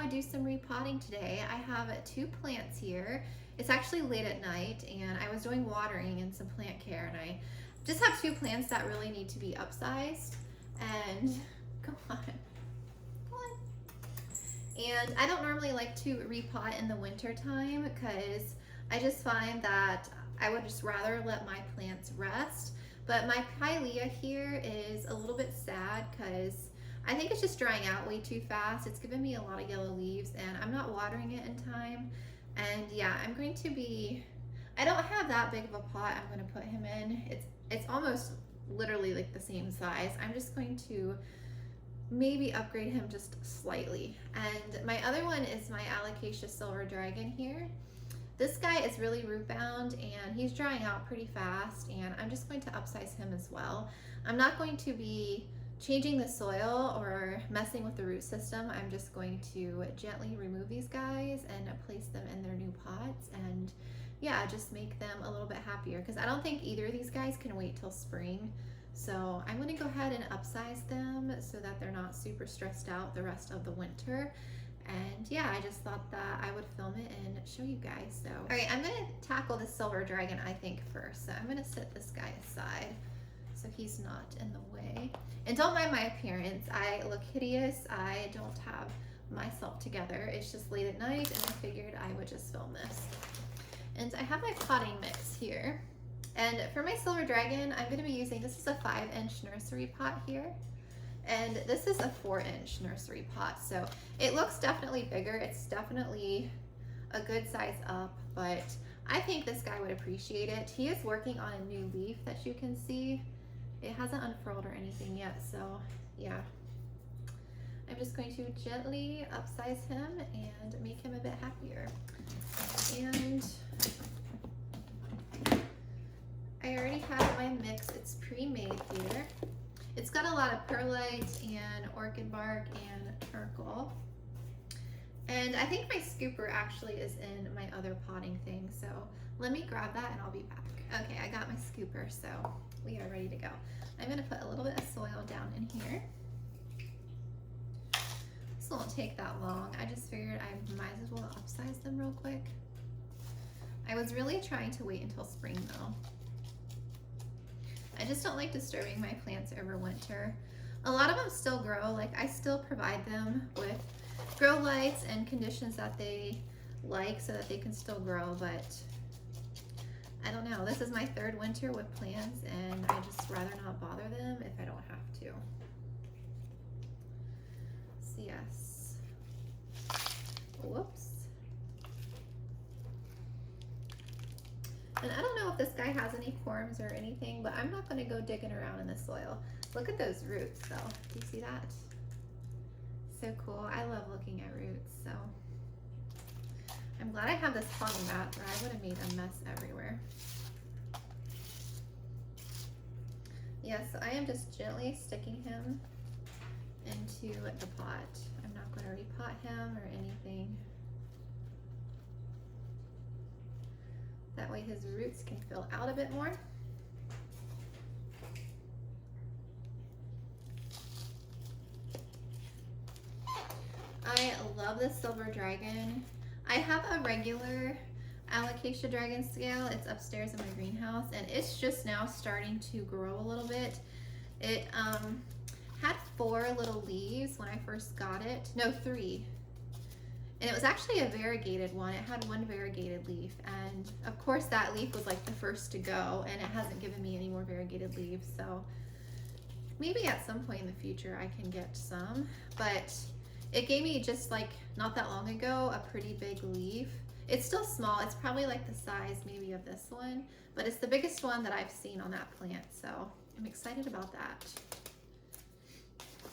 to do some repotting today. I have 2 plants here. It's actually late at night and I was doing watering and some plant care, and I just have 2 plants that really need to be upsized. And come on. And I don't normally like to repot in the winter time because I just find that I would just rather let my plants rest. But my Pilea here is a little bit sad because I think it's just drying out way too fast. It's given me a lot of yellow leaves and I'm not watering it in time. And yeah, I'm going to be, I don't have that big of a pot I'm going to put him in. It's almost literally like the same size. I'm just going to maybe upgrade him just slightly. And my other one is my alocasia silver dragon here. This guy is really root bound and he's drying out pretty fast, and I'm just going to upsize him as well. I'm not going to be changing the soil or messing with the root system. I'm just going to gently remove these guys and place them in their new pots, and yeah, just make them a little bit happier because I don't think either of these guys can wait till spring. So I'm going to go ahead and upsize them so that they're not super stressed out the rest of the winter. And yeah, I just thought that I would film it and show you guys. So, all right, I'm gonna tackle the silver dragon, I think, first. So I'm gonna set this guy aside so he's not in the way. And don't mind my appearance. I look hideous. I don't have myself together. It's just late at night and I figured I would just film this. And I have my potting mix here. And for my silver dragon, I'm gonna be using, this is a 5-inch nursery pot here. And this is a 4-inch nursery pot. So it looks definitely bigger. It's definitely a good size up, but I think this guy would appreciate it. He is working on a new leaf that you can see. It hasn't unfurled or anything yet. So yeah, I'm just going to gently upsize him and make him a bit happier. And I already have my mix. It's pre-made here. It's got a lot of perlite and orchid bark and charcoal. And I think my scooper actually is in my other potting thing. So let me grab that and I'll be back. Okay, I got my scooper, so we are ready to go. I'm gonna put a little bit of soil down in here. This won't take that long. I just figured I might as well upsize them real quick. I was really trying to wait until spring though. I just don't like disturbing my plants over winter. A lot of them still grow. Like, I still provide them with grow lights and conditions that they like so that they can still grow, but I don't know. This is my 3rd winter with plants and I just rather not bother them if I don't have to. So yes. Whoops. And I don't know if this guy has any corms or anything, but I'm not going to go digging around in the soil. Look at those roots though. Do you see that? So cool. I love looking at roots. So I'm glad I have this potting mat or I would have made a mess everywhere. Yes, yeah, so I am just gently sticking him into the pot. I'm not going to repot him or anything. That way his roots can fill out a bit more. I love this silver dragon. I have a regular alocasia dragon scale. It's upstairs in my greenhouse and it's just now starting to grow a little bit. It had 4 little leaves when I first got it. No, 3. And it was actually a variegated one. It had 1 variegated leaf. And of course that leaf was like the first to go and it hasn't given me any more variegated leaves. So maybe at some point in the future I can get some, but it gave me just like not that long ago a pretty big leaf. It's still small. It's probably like the size maybe of this one, but it's the biggest one that I've seen on that plant. So I'm excited about that.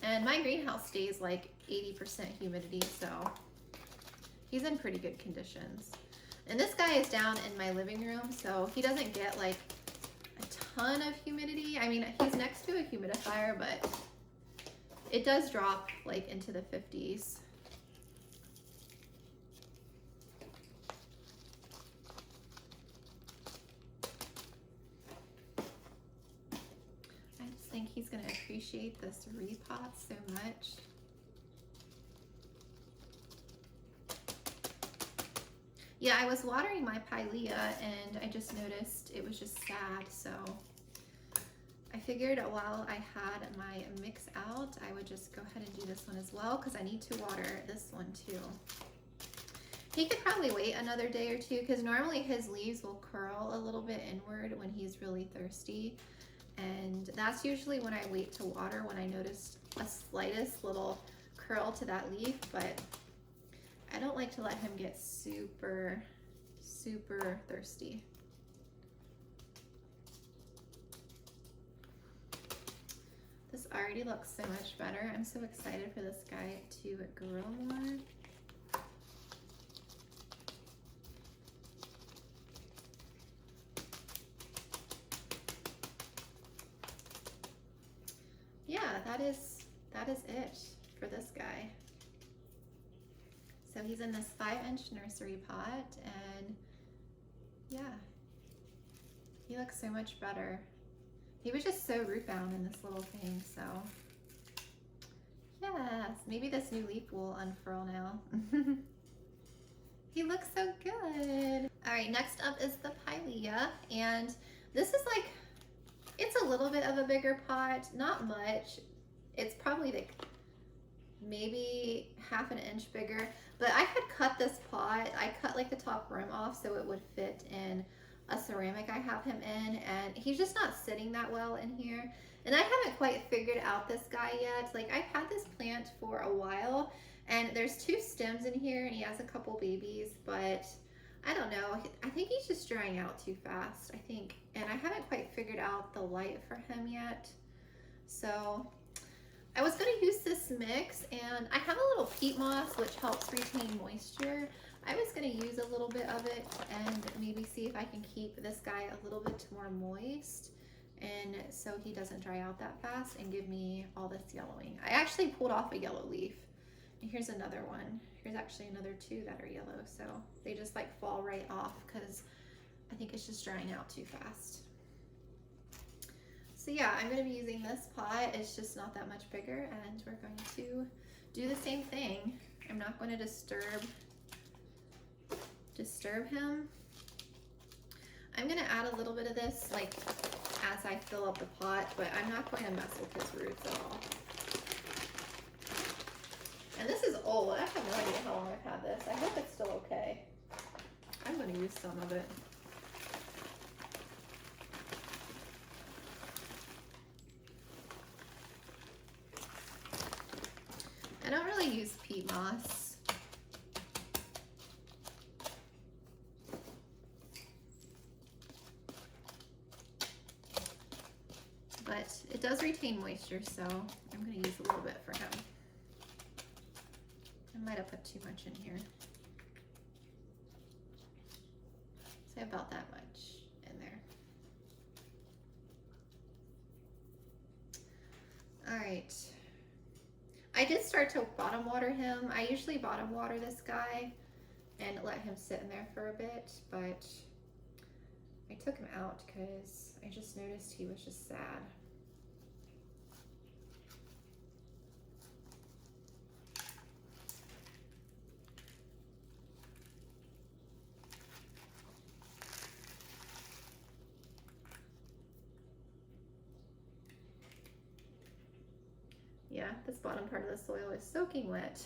And my greenhouse stays like 80% humidity, so he's in pretty good conditions. And this guy is down in my living room, so he doesn't get like a ton of humidity. I mean, he's next to a humidifier, but it does drop like into the 50s. I just think he's gonna appreciate this repot so much. Yeah, I was watering my Pilea and I just noticed it was just sad, so I figured while I had my mix out, I would just go ahead and do this one as well because I need to water this one too. He could probably wait another day or two because normally his leaves will curl a little bit inward when he's really thirsty. And that's usually when I wait to water, when I notice a slightest little curl to that leaf, but I don't like to let him get super, super thirsty. This already looks so much better. I'm so excited for this guy to grow more. Yeah, that is it for this guy. So he's in this 5-inch nursery pot, and yeah, he looks so much better. He was just so root bound in this little thing, so yes, maybe this new leaf will unfurl now. He looks so good. All right, next up is the Pilea, and this is like, it's a little bit of a bigger pot, not much. It's probably like maybe ½ an inch bigger, but I had cut this pot. I cut like the top rim off so it would fit in a ceramic I have him in, and he's just not sitting that well in here. And I haven't quite figured out this guy yet. Like, I've had this plant for a while, and there's 2 stems in here, and he has a couple babies, but I don't know. I think he's just drying out too fast, I think. And I haven't quite figured out the light for him yet. So I was going to use this mix, and I have a little peat moss, which helps retain moisture. I was going to use a little bit of it and maybe see if I can keep this guy a little bit more moist, and so he doesn't dry out that fast and give me all this yellowing. I actually pulled off a yellow leaf. And here's another one. Here's actually another 2 that are yellow, so they just like fall right off because I think it's just drying out too fast. So yeah, I'm going to be using this pot. It's just not that much bigger, and we're going to do the same thing. I'm not going to disturb him. I'm going to add a little bit of this like as I fill up the pot, but I'm not going to mess with his roots at all. And this is old. I have no idea how long I've had this. I hope it's still okay. I'm going to use some of it. I don't really use peat moss. But it does retain moisture, so I'm going to use a little bit for him. I might have put too much in here. Say about that much in there. All right. I did start to bottom water him. I usually bottom water this guy and let him sit in there for a bit, but I took him out because I just noticed he was just sad. Yeah, this bottom part of the soil is soaking wet.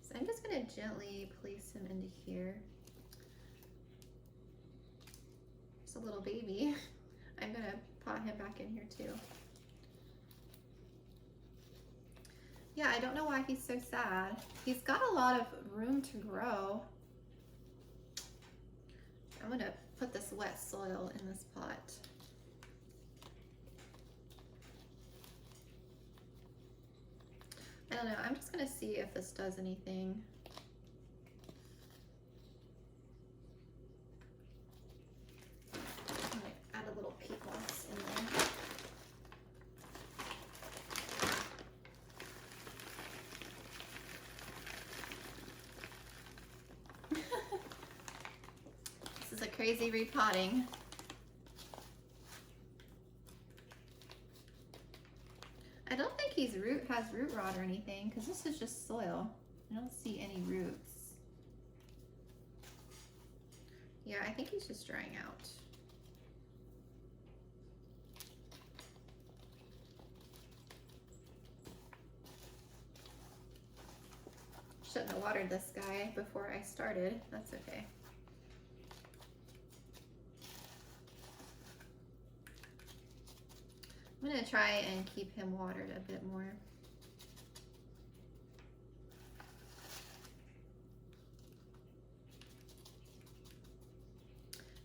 So I'm just going to gently place him into here. It's a little baby. I'm going to pot him back in here too. Yeah, I don't know why he's so sad. He's got a lot of room to grow. I'm going to put this wet soil in this pot. I don't know, I'm just gonna see if this does anything. I'm gonna add a little peat moss in there. This is a crazy repotting. I don't think he's has root rot or anything, because this is just soil. I don't see any roots. Yeah, I think he's just drying out. Shouldn't have watered this guy before I started. That's okay. I'm gonna try and keep him watered a bit more.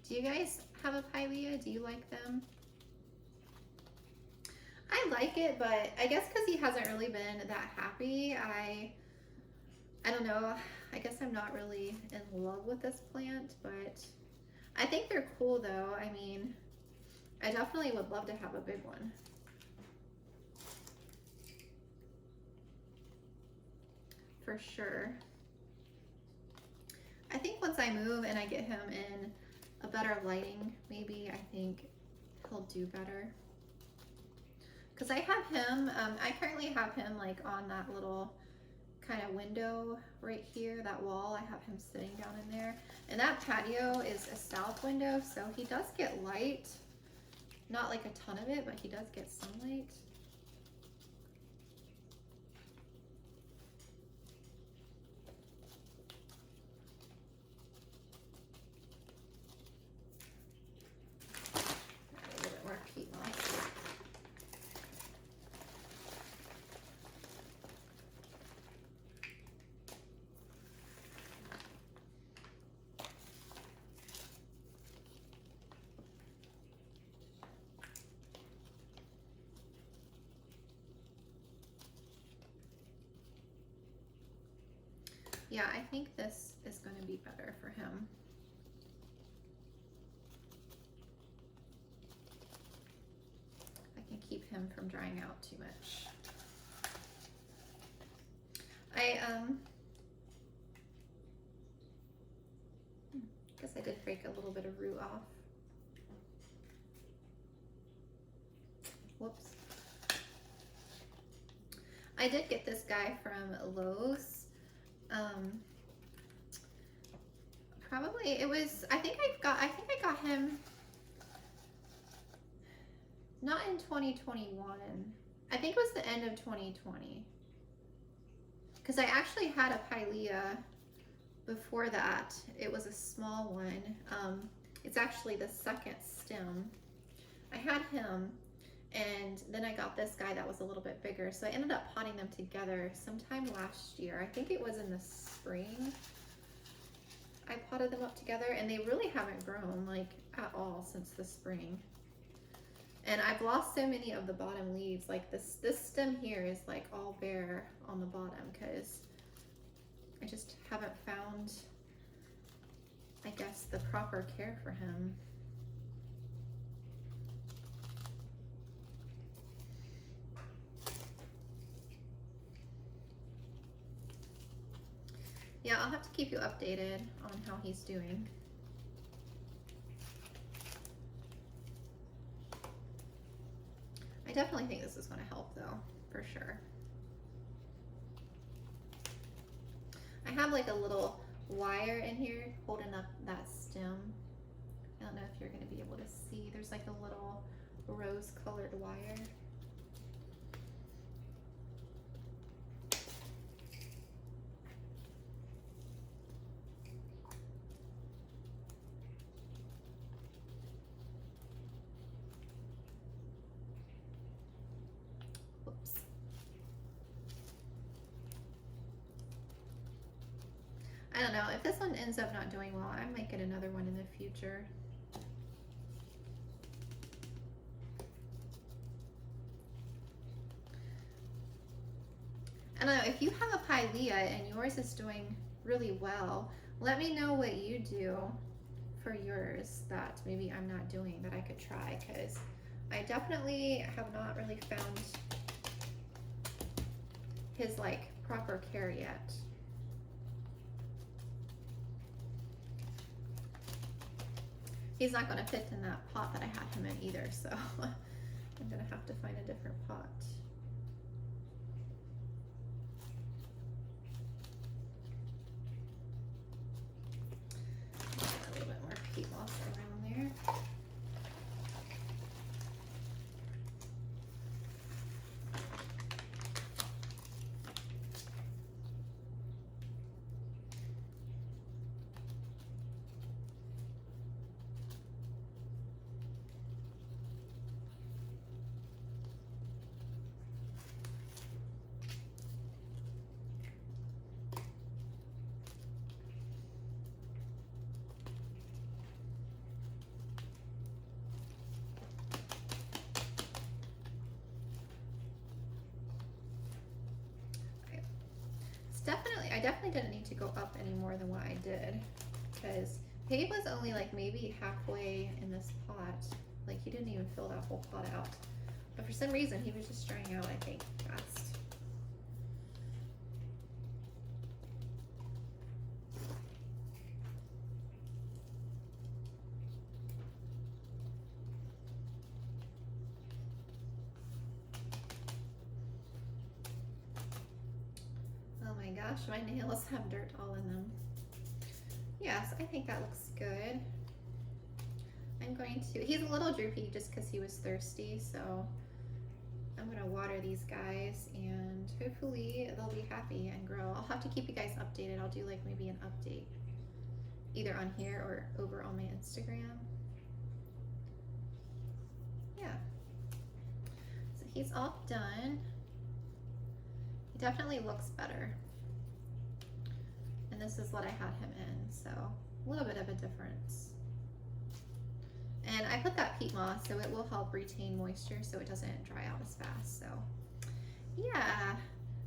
Do you guys have a Pilea? Do you like them? I like it, but I guess because he hasn't really been that happy, I don't know. I guess I'm not really in love with this plant, but I think they're cool though. I mean, I definitely would love to have a big one. For sure. I think once I move and I get him in a better lighting, maybe I think he'll do better. Because I have him, I currently have him like on that little kind of window right here, that wall. I have him sitting down in there. And that patio is a south window, so he does get light. Not like a ton of it, but he does get sunlight. A little bit more peat moss. Yeah, I think this is going to be better for him. I can keep him from drying out too much. Guess I did break a little bit of root off. Whoops. I did get this guy from Lowe's. Probably it was, I think I got him not in 2021. I think it was the end of 2020. Because I actually had a Pilea before that. It was a small one. It's actually the second stem. I had him, and then I got this guy that was a little bit bigger. So I ended up potting them together sometime last year. I think it was in the spring. I potted them up together, and they really haven't grown like at all since the spring. And I've lost so many of the bottom leaves. Like this stem here is like all bare on the bottom because I just haven't found, I guess, the proper care for him. Yeah, I'll have to keep you updated on how he's doing. I definitely think this is going to help though, for sure. I have like a little wire in here holding up that stem. I don't know if you're going to be able to see. There's like a little rose colored wire. I don't know, if this one ends up not doing well, I might get another one in the future. I don't know, if you have a Pilea and yours is doing really well, let me know what you do for yours that maybe I'm not doing that I could try, because I definitely have not really found his like proper care yet. He's not going to fit in that pot that I had him in either, so I'm going to have to find a different pot. A little bit more peat definitely, I definitely didn't need to go up any more than what I did, because Paige was only like maybe halfway in this pot. Like he didn't even fill that whole pot out. But for some reason he was just drying out, I think, fast. Oh my gosh, my nails have dirt all in them. Yes, I think that looks good. I'm going to, he's a little droopy just because he was thirsty, so I'm gonna water these guys and hopefully they'll be happy and grow. I'll have to keep you guys updated. I'll do like maybe an update either on here or over on my Instagram. Yeah. So he's all done. He definitely looks better. And this is what I had him in, so a little bit of a difference. And I put that peat moss so it will help retain moisture so it doesn't dry out as fast. So yeah,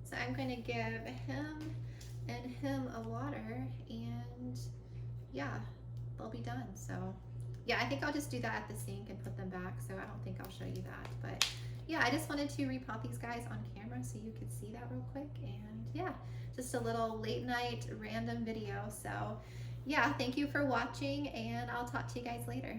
so I'm going to give him and him a water, and yeah, they'll be done. So yeah, I think I'll just do that at the sink and put them back, so I don't think I'll show you that. But yeah, I just wanted to repot these guys on camera so you could see that real quick. And yeah, just a little late night random video. So yeah, thank you for watching, and I'll talk to you guys later.